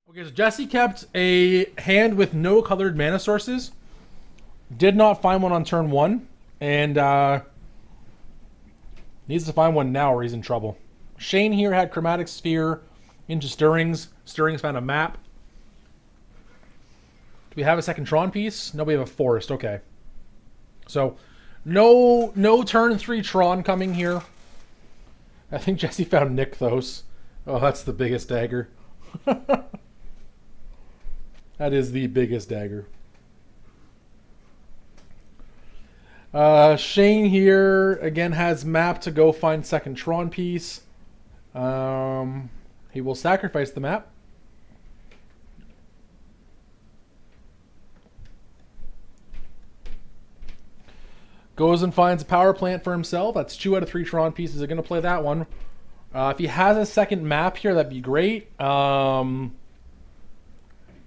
Okay, so Jesse kept a hand with no colored mana sources. Did not find one on turn one, and needs to find one now or he's in trouble. Shayne here had Chromatic Sphere into Stirrings. Stirrings found a map. Do we have a second Tron piece? No, we have a Forest. Okay. So, no turn 3 Tron coming here. I think Jesse found Nykthos. Oh, that's the biggest dagger. That is the biggest dagger. Shayne here, again, has map to go find second Tron piece. He will sacrifice the map. Goes and finds a power plant for himself. That's 2 out of 3 Tron pieces. Are going to play that one. If he has a second map here, that'd be great.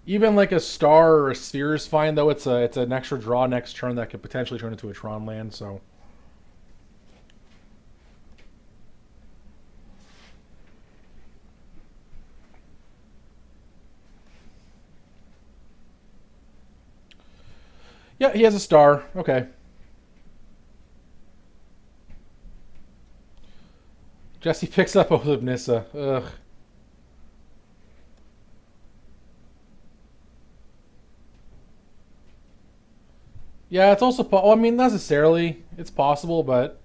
Even like a star or a sphere is fine, though. It's an extra draw next turn that could potentially turn into a Tron land. So, yeah, he has a star. Okay. Jesse picks up Oath of Nissa. Ugh. Yeah, it's also I mean, necessarily it's possible, but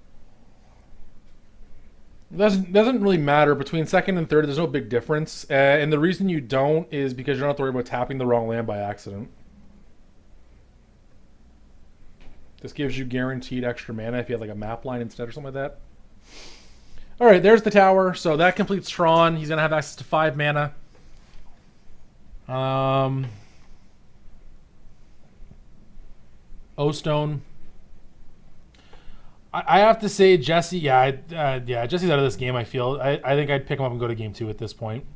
it doesn't really matter between second and third. There's no big difference, and the reason you don't is because you don't have to worry about tapping the wrong land by accident. This gives you guaranteed extra mana if you have like a map line instead or something like that. All right, there's the tower. So that completes Tron. He's gonna have access to 5 mana. O-Stone. I have to say, Jesse. Yeah, Jesse's out of this game. I feel. I think I'd pick him up and go to game 2 at this point.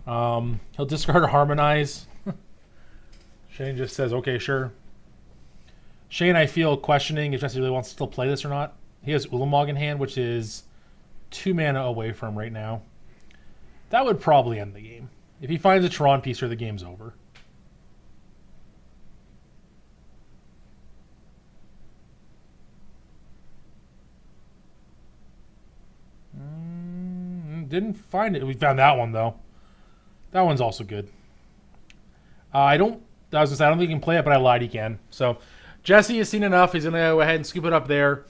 He'll discard a Harmonize. Shayne just says, "Okay, sure." Shayne, I feel questioning if Jesse really wants to still play this or not. He has Ulamog in hand, which is 2 mana away from right now. That would probably end the game. If he finds a Tron piece here, the game's over. Didn't find it. We found that one, though. That one's also good. I was gonna say, I don't think he can play it, but I lied, he can. So, Jesse has seen enough. He's gonna go ahead and scoop it up there.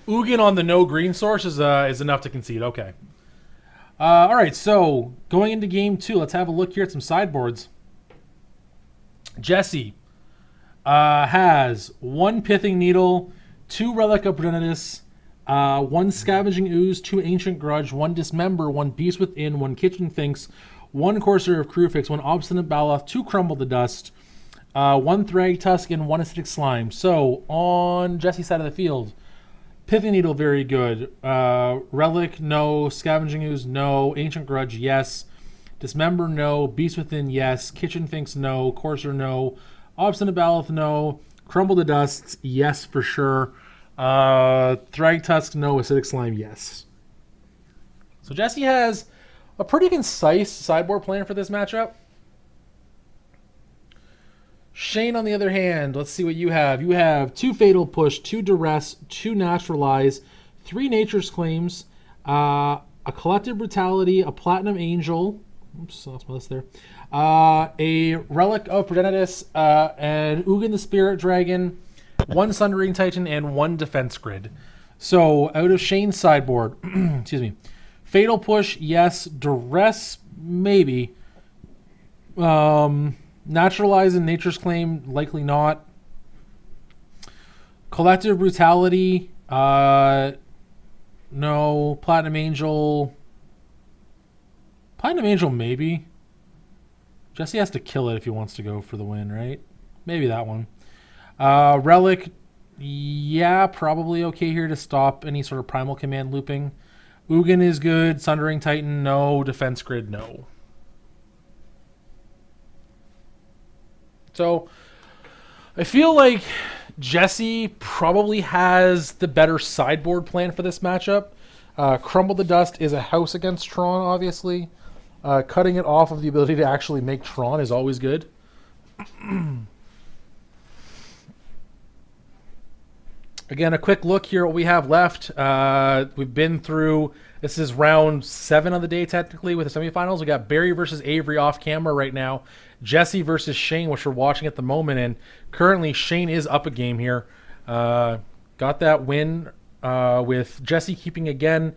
Ugin on the no green source is enough to concede. Okay. All right, so going into game 2, let's have a look here at some sideboards. Jesse has 1 Pithing Needle, 2 Relic of Brennidus, 1 Scavenging Ooze, 2 Ancient Grudge, 1 Dismember, 1 Beast Within, 1 Kitchen Finks, 1 Courser of Crewfix, 1 Obstinate Baloth, 2 Crumble to Dust, 1 Thrag Tusk, and 1 Acidic Slime. So on Jesse's side of the field, Pithing Needle, very good. Relic, no. Scavenging Ooze, no. Ancient Grudge, yes. Dismember, no. Beast Within, yes. Kitchen Finks, no. Courser, no. Obstinate Baloth, no. Crumble to Dust, yes for sure. Thrag Tusk, no. Acidic Slime, yes. So Jesse has a pretty concise sideboard plan for this matchup. Shayne, on the other hand, let's see what you have. You have 2 Fatal Push, 2 Duress, 2 Naturalize, 3 Nature's Claims, a Collective Brutality, a Platinum Angel, oops, lost my list there, a Relic of Progenitus, and Ugin the Spirit Dragon, 1 Sundering Titan, and 1 Defense Grid. So, out of Shayne's sideboard, excuse me, Fatal Push, yes. Duress, maybe. Naturalize and Nature's Claim, likely not. Collective Brutality, no. Platinum Angel, maybe. Jesse has to kill it if he wants to go for the win, right? Maybe that one. Relic, yeah, probably okay here to stop any sort of Primal Command looping. Ugin is good. Sundering Titan, no. Defense Grid, no. So, I feel like Jesse probably has the better sideboard plan for this matchup. Crumble the Dust is a house against Tron, obviously. Cutting it off of the ability to actually make Tron is always good. Again, a quick look here what we have left. We've been through, this is round 7 of the day technically with the semifinals. We got Barry versus Avery off camera right now. Jesse versus Shayne, which we're watching at the moment. And currently Shayne is up a game here. Got that win with Jesse keeping again.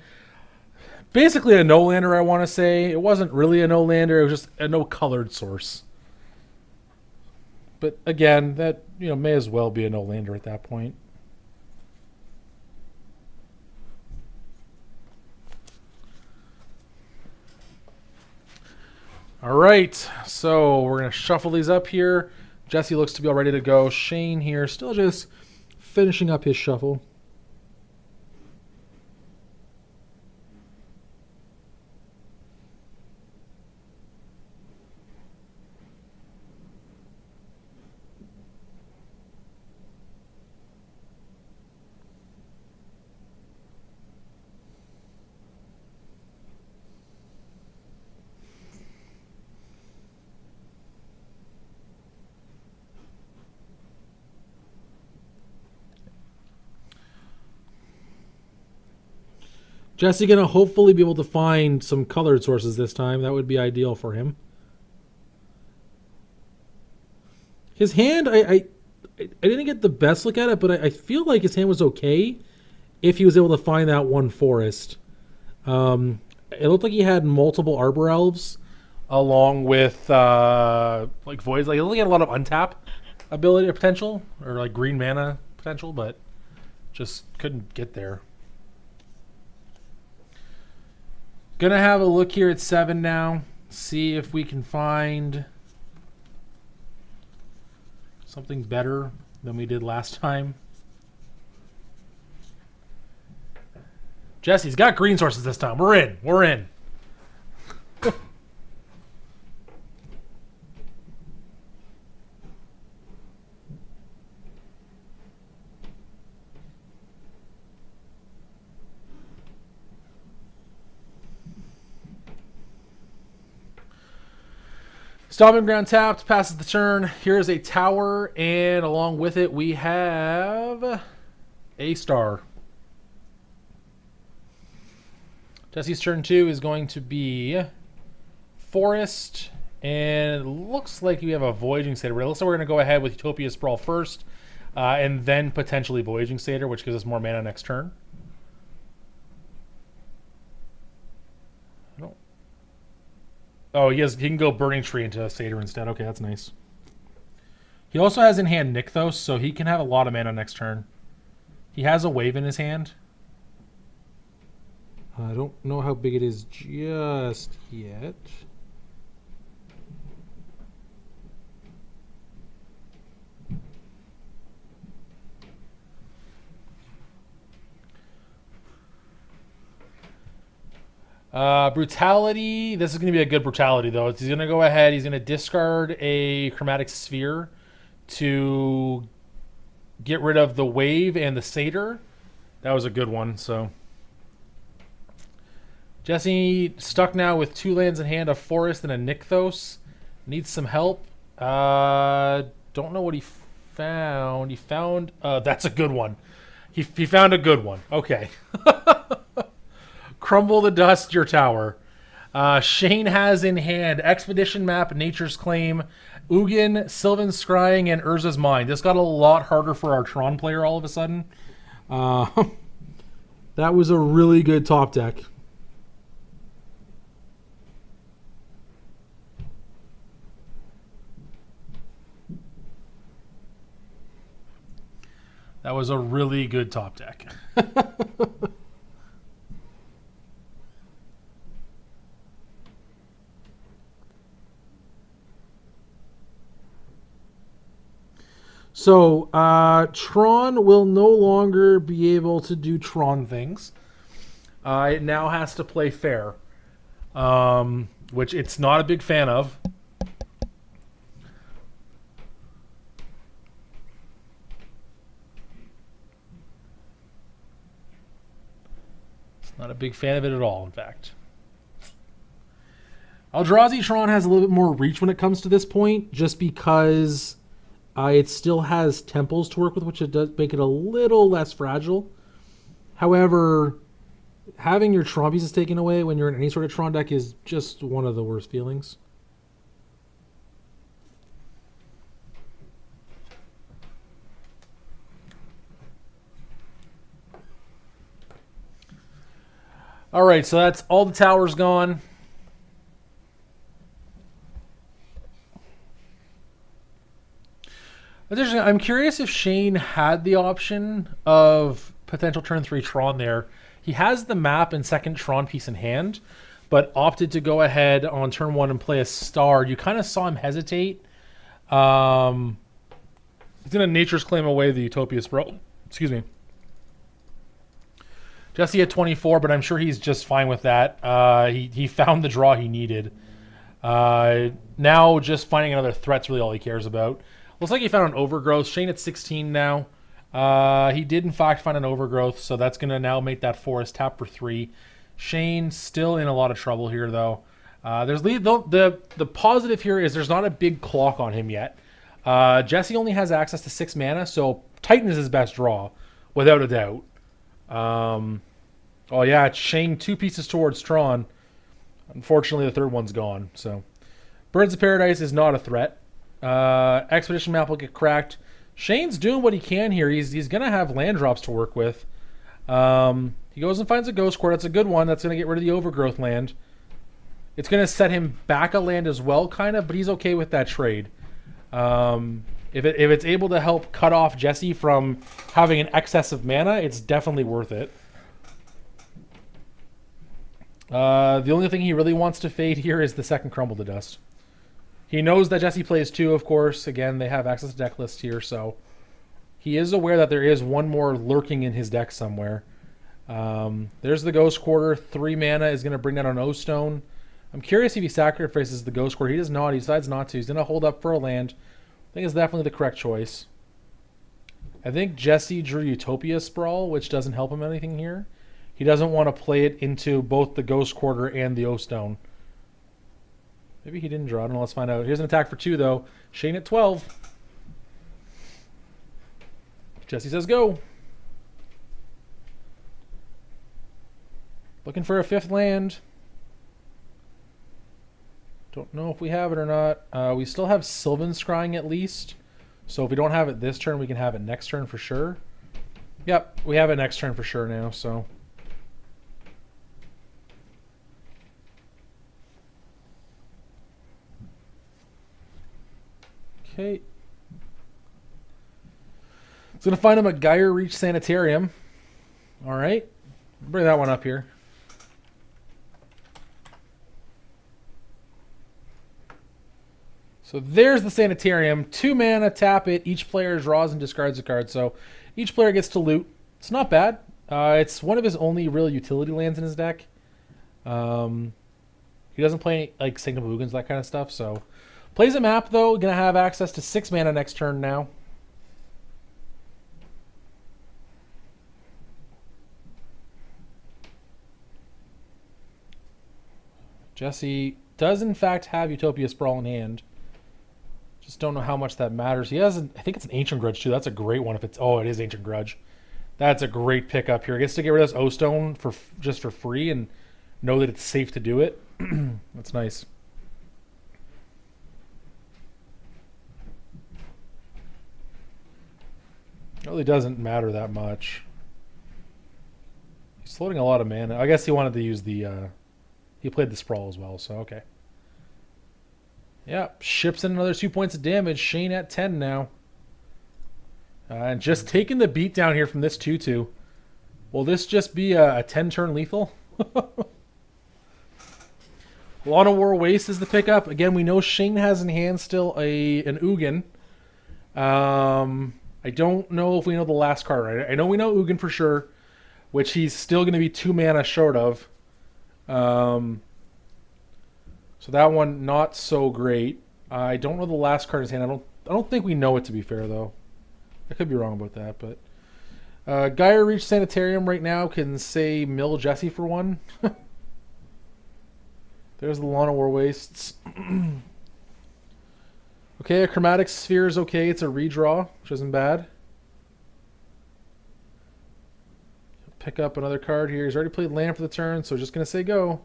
Basically a no-lander, I want to say. It wasn't really a no-lander. It was just a no-colored source. But again, that may as well be a no-lander at that point. All right, so we're going to shuffle these up here. Jesse looks to be all ready to go. Shayne here still just finishing up his shuffle. Jesse gonna hopefully be able to find some colored sources this time. That would be ideal for him. His hand, I didn't get the best look at it, but I feel like his hand was okay if he was able to find that one forest. It looked like he had multiple Arbor Elves along with like Voids. Like, it looked like he had a lot of untap ability or potential, or like green mana potential, but just couldn't get there. Gonna have a look here at 7 now. See if we can find something better than we did last time. Jesse's got green sources this time. We're in. We're in. Stomping Ground tapped, passes the turn. Here's a tower, and along with it we have a star. Jesse's turn 2 is going to be Forest, and it looks like we have a Voyaging Satyr. It looks like we're going to go ahead with Utopia Sprawl first, and then potentially Voyaging Satyr, which gives us more mana next turn. Oh, he can go Burning Tree into Satyr instead. Okay, that's nice. He also has in hand Nykthos, so he can have a lot of mana next turn. He has a Wave in his hand. I don't know how big it is just yet. Brutality. This is going to be a good Brutality, though. He's going to go ahead. He's going to discard a Chromatic Sphere to get rid of the Wave and the Satyr. That was a good one, so. Jesse stuck now with 2 lands in hand, a Forest and a Nykthos. Needs some help. Don't know what he found. He found... that's a good one. He found a good one. Okay. Crumble the dust, your tower. Shayne has in hand Expedition Map, Nature's Claim, Ugin, Sylvan's Scrying, and Urza's Mind. This got a lot harder for our Tron player all of a sudden. That was a really good top deck. That was a really good top deck. So, Tron will no longer be able to do Tron things. It now has to play fair, which it's not a big fan of. It's not a big fan of it at all, in fact. Eldrazi Tron has a little bit more reach when it comes to this point, just because it still has temples to work with, which it does make it a little less fragile. However, having your Tron pieces taken away when you're in any sort of Tron deck is just one of the worst feelings. All right, so that's all the towers gone. I'm curious if Shayne had the option of potential turn 3 Tron there. He has the map and second Tron piece in hand, but opted to go ahead on turn 1 and play a star. You kind of saw him hesitate. He's going to Nature's Claim away the Utopia Sprawl. Excuse me. Jesse at 24, but I'm sure he's just fine with that. He found the draw he needed. Now just finding another threat's really all he cares about. Looks like he found an Overgrowth. Shayne at 16 now. He did in fact find an Overgrowth, so that's going to now make that forest tap for 3. Shayne still in a lot of trouble here, though. There's the positive here is there's not a big clock on him yet. Jesse only has access to 6 mana, so Titan is his best draw, without a doubt. Oh yeah, it's Shayne 2 pieces towards Tron. Unfortunately, the third one's gone. So, Birds of Paradise is not a threat. Expedition map will get cracked. Shayne's doing what he can here. He's going to have land drops to work with. He goes and finds a Ghost Court. That's a good one. That's going to get rid of the Overgrowth land. It's going to set him back a land as well, kind of, but he's okay with that trade. If it's able to help cut off Jesse from having an excess of mana, it's definitely worth it. The only thing he really wants to fade here is the second Crumble to Dust. He knows that Jesse plays 2, of course. Again, they have access to deck lists here, so he is aware that there is one more lurking in his deck somewhere. There's the Ghost Quarter. 3 mana is going to bring down an O-Stone. I'm curious if he sacrifices the Ghost Quarter. He does not. He decides not to. He's going to hold up for a land. I think it's definitely the correct choice. I think Jesse drew Utopia Sprawl, which doesn't help him anything here. He doesn't want to play it into both the Ghost Quarter and the O-Stone. Maybe he didn't draw. I don't know. Let's find out. Here's an attack for 2, though. Shayne at 12. Jesse says go. Looking for a 5th land. Don't know if we have it or not. We still have Sylvan Scrying at least. So if we don't have it this turn, we can have it next turn for sure. Yep, we have it next turn for sure now, so. Okay. It's going to find him a Gyre Reach Sanitarium. All right. Bring that one up here. So there's the Sanitarium. 2 mana, tap it. Each player draws and discards a card. So each player gets to loot. It's not bad. It's one of his only real utility lands in his deck. He doesn't play like Sanctum of Ugins, that kind of stuff. So plays a map, though. Going to have access to 6 mana next turn now. Jesse does, in fact, have Utopia Sprawl in hand. Just don't know how much that matters. He has, I think it's an Ancient Grudge, too. That's a great one. If it's, oh, it is Ancient Grudge. That's a great pickup here. He gets to get rid of this O-Stone just for free and know that it's safe to do it. That's nice. It really doesn't matter that much. He's floating a lot of mana. I guess he wanted to use the... he played the Sprawl as well, so okay. Yeah, ships in another 2 points of damage. Shayne at 10 now. And just taking the beat down here from this 2-2. Will this just be a 10-turn lethal? Lawn of War Waste is the pickup. Again, we know Shayne has in hand still an Ugin. I don't know if we know the last card, right? I know we know Ugin for sure, which he's still going to be 2 mana short of. So that one not so great. I don't know the last card in his hand. I don't think we know it, to be fair, though. I could be wrong about that, but Gyre Reach Sanitarium right now can say mill Jesse for 1. There's the Lana War Wastes. Okay, a Chromatic Sphere is okay. It's a redraw, which isn't bad. Pick up another card here. He's already played land for the turn, so just going to say go.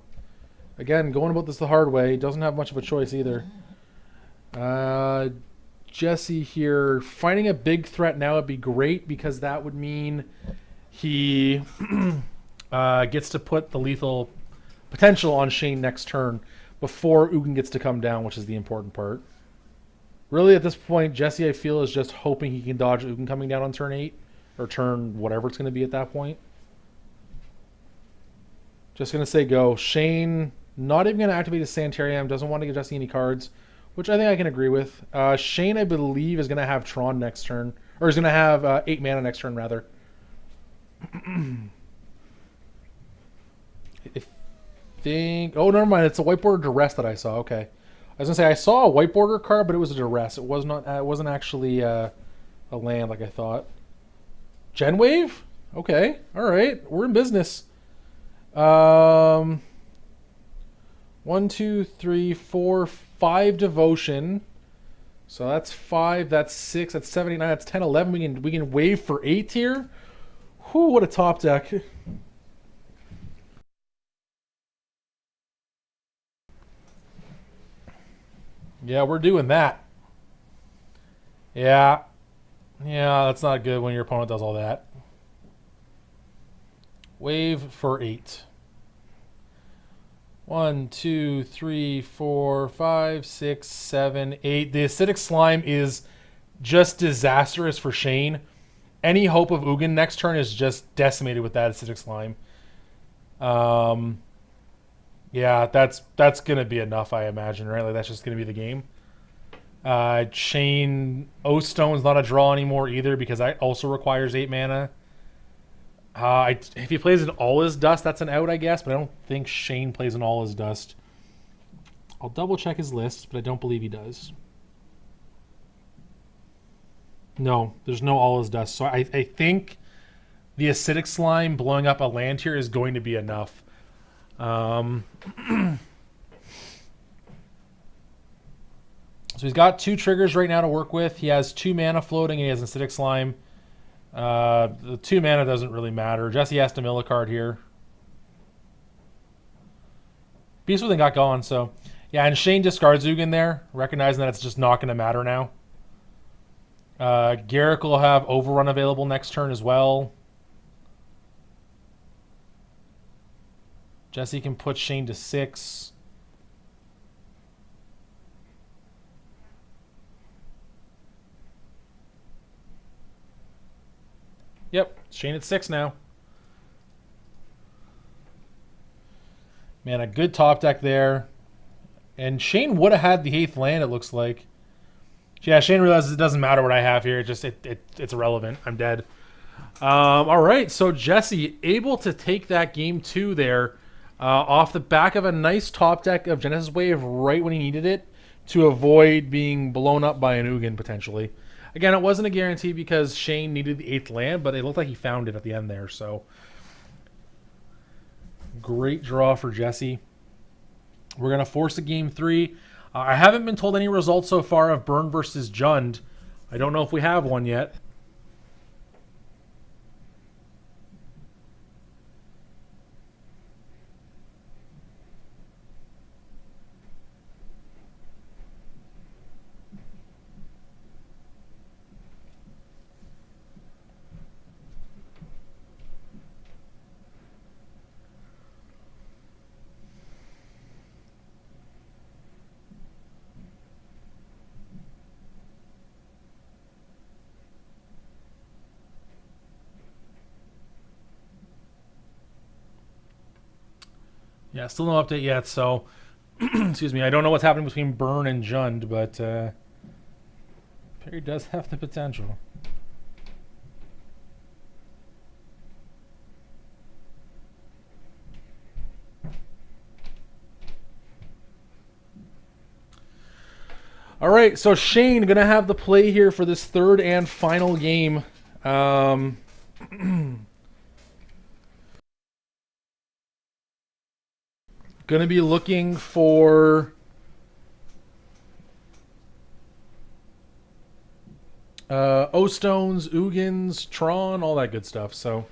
Again, going about this the hard way. He doesn't have much of a choice either. Jesse here. Finding a big threat now would be great because that would mean he gets to put the lethal potential on Shayne next turn before Ugin gets to come down, which is the important part. Really, at this point, Jesse, I feel, is just hoping he can dodge Ugin coming down on turn 8 or turn whatever it's going to be at that point. Just going to say go. Shayne, not even going to activate his Sanitarium, doesn't want to give Jesse any cards, which I think I can agree with. Shayne, I believe, is going to have Tron next turn. Or is going to have 8 mana next turn, rather. I think... Oh, never mind. It's a White Border Duress that I saw. Okay. I was going to say, I saw a White Border card, but it was a Duress. It was not. It wasn't actually a land like I thought. Genwave? Okay. All right. We're in business. 1, 2, 3, 4, 5 Devotion. So that's 5, that's 6, that's 7, 8, 9, that's 10, 11. We can wave for 8 here. Whew, what a top deck. Yeah, we're doing that. Yeah. Yeah, that's not good when your opponent does all that. Wave for 8. 1, 2, 3, 4, 5, 6, 7, 8. The Acidic Slime is just disastrous for Shayne. Any hope of Ugin next turn is just decimated with that Acidic Slime. Yeah, that's going to be enough, I imagine, right? Like, that's just going to be the game. Shayne, O-Stone's not a draw anymore either because that also requires 8 mana. If he plays an All Is Dust, that's an out, I guess, but I don't think Shayne plays an All Is Dust. I'll double check his list, but I don't believe he does. No, there's no All Is Dust. So I think the Acidic Slime blowing up a land here is going to be enough. So he's got 2 triggers right now to work with. He has 2 mana floating, and he has an Acidic Slime. The 2 mana doesn't really matter. Jesse has to mill a card here. Beast Within got gone, so... Yeah, and Shayne discards Ugin there, recognizing that it's just not going to matter now. Garrick will have Overrun available next turn as well. Jesse can put Shayne to 6. Yep, Shayne at 6 now. Man, a good top deck there. And Shayne would have had the 8th land, it looks like. Yeah, Shayne realizes it doesn't matter what I have here. It's irrelevant. I'm dead. All right, so Jesse able to take that game 2 there off the back of a nice top deck of Genesis Wave right when he needed it to avoid being blown up by an Ugin potentially. Again, it wasn't a guarantee because Shayne needed the 8th land, but it looked like he found it at the end there. So great draw for Jesse. We're going to force a game 3. I haven't been told any results so far of Burn versus Jund. I don't know if we have one yet. Yeah, still no update yet, so excuse me, I don't know what's happening between Burn and Jund, but Perry does have the potential. All right, so Shayne going to have the play here for this 3rd and final game. Going to be looking for O-Stones, Ugins, Tron, all that good stuff. So,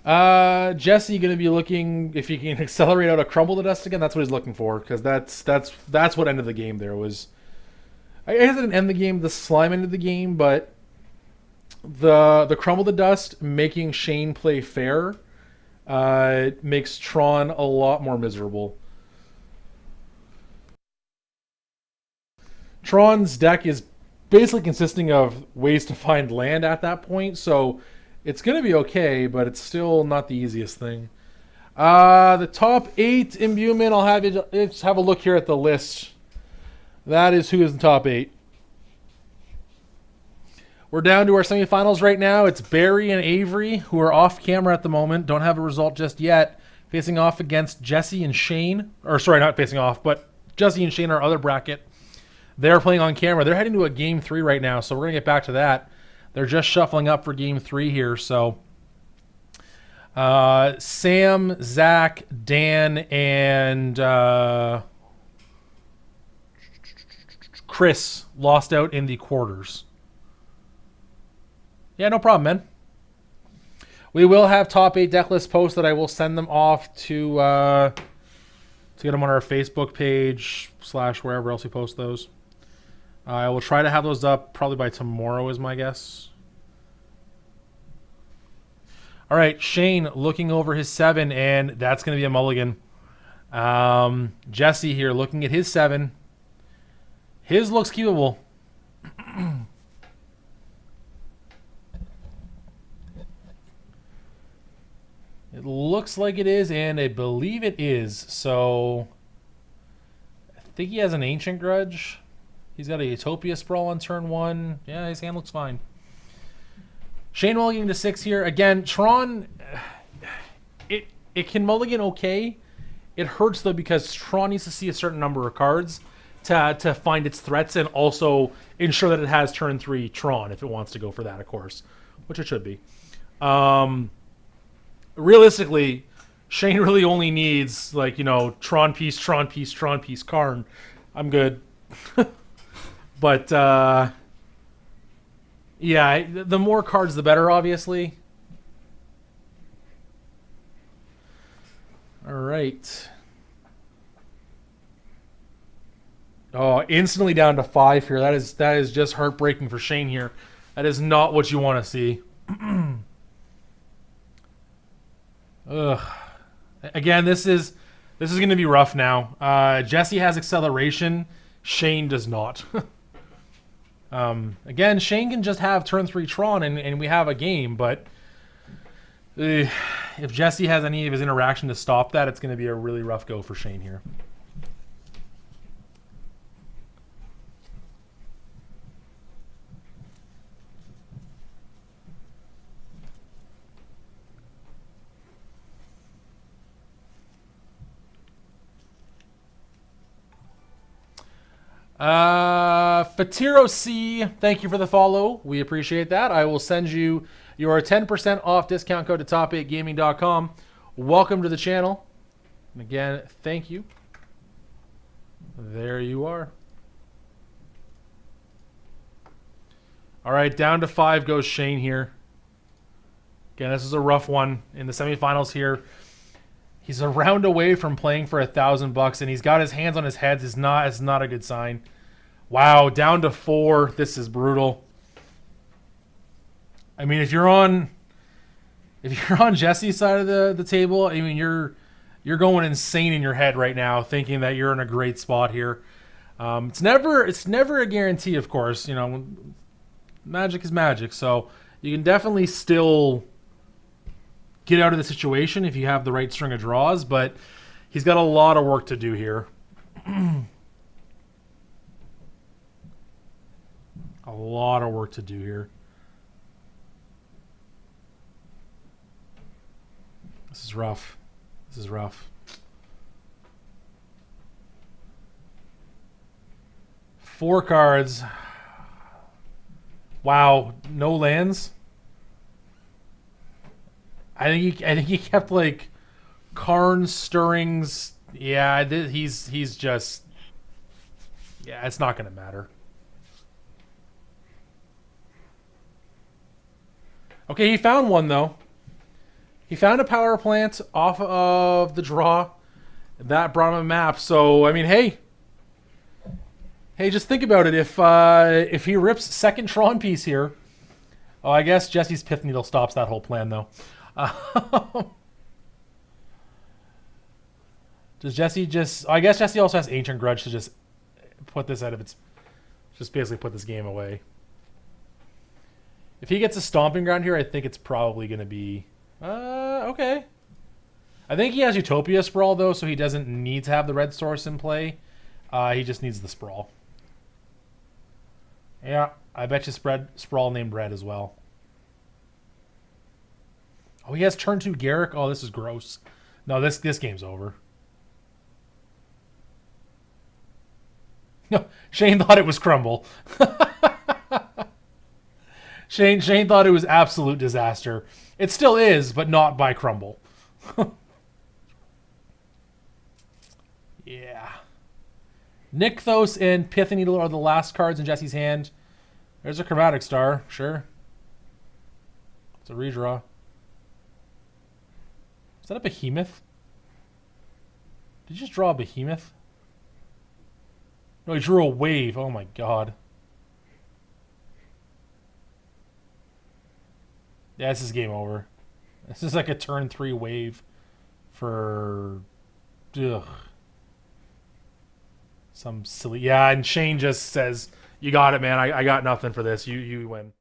Jesse going to be looking if he can accelerate out a Crumble to Dust again. That's what he's looking for, because that's what ended the game. There was, I guess it didn't end the game. The slime ended the game, but the Crumble to Dust making Shayne play fair makes Tron a lot more miserable. Tron's deck is basically consisting of ways to find land at that point, so it's going to be okay, but it's still not the easiest thing. The top 8 imbuement, I'll have you just have a look here at the list. That is who is in the top 8. We're down to our semifinals right now. It's Barry and Avery, who are off camera at the moment. Don't have a result just yet. Facing off against Jesse and Shayne. Or, sorry, not facing off, but Jesse and Shayne are our other bracket. They're playing on camera. They're heading to a Game 3 right now, so we're going to get back to that. They're just shuffling up for Game 3 here, so... Sam, Zach, Dan, and Chris lost out in the quarters. Yeah, no problem, man. We will have top 8 deck list posted. I will send them off to get them on our Facebook page / wherever else we post those. I will try to have those up probably by tomorrow is my guess. All right, Shayne looking over his 7, and that's going to be a mulligan. Jesse here looking at his 7. His looks keepable. It looks like it is, and I believe it is. So I think he has an Ancient Grudge. He's got a Utopia Sprawl on turn 1. Yeah, his hand looks fine. Shayne mulliganing to 6 here. Again, Tron, it can mulligan okay. It hurts, though, because Tron needs to see a certain number of cards to find its threats and also ensure that it has turn 3 Tron if it wants to go for that, of course, which it should be. Realistically, Shayne really only needs, like, you know, Tron piece, Tron piece, Tron piece, Karn. I'm good. But, yeah, the more cards, the better, obviously. All right. Oh, instantly down to 5 here. That is just heartbreaking for Shayne here. That is not what you want to see. Ugh. Again, this is going to be rough now. Jesse has acceleration. Shayne does not. Again, Shayne can just have turn 3 Tron and we have a game, but if Jesse has any of his interaction to stop that, it's going to be a really rough go for Shayne here. Fatiro C, thank you for the follow. We appreciate that. I will send you your 10% off discount code to top8gaming.com. Welcome to the channel. And again, thank you. There you are. All right, down to 5 goes Shayne here. Again, this is a rough one in the semifinals here. He's a round away from playing for $1,000, and he's got his hands on his heads. It's not a good sign. Wow, down to 4. This is brutal. I mean, if you're on Jesse's side of the table, I mean you're going insane in your head right now, thinking that you're in a great spot here. It's never a guarantee, of course. You know, magic is magic, so you can definitely still get out of the situation if you have the right string of draws, but he's got a lot of work to do here. A lot of work to do here. This is rough. This is rough. 4 cards. Wow, no lands. I think he kept like Karn, Stirrings, Yeah, he's just... Yeah, it's not going to matter. Okay, he found one, though. He found a power plant off of the draw. That brought him a map. So, I mean, hey. Hey, just think about it. If he rips second Tron piece here... Oh, I guess Jesse's Pith Needle stops that whole plan, though. Does Jesse just... I guess Jesse also has Ancient Grudge to just put this out of its... Just basically put this game away. If he gets a Stomping Ground here, I think it's probably going to be... okay. I think he has Utopia Sprawl, though, so he doesn't need to have the red source in play. He just needs the Sprawl. Yeah, I bet you Sprawl named red as well. Oh, he has turn 2 Garrick? Oh, this is gross. No, this game's over. No, Shayne thought it was Crumble. Shayne thought it was absolute disaster. It still is, but not by Crumble. Yeah. Nykthos and Pith Needle are the last cards in Jesse's hand. There's a Chromatic Star, sure. It's a redraw. Is that a Behemoth? Did you just draw a Behemoth? No, he drew a Wave. Oh my god. Yeah, this is game over. This is like a turn 3 Wave for... Ugh. Some silly... Yeah, and Shayne just says, you got it, man. I got nothing for this. You win.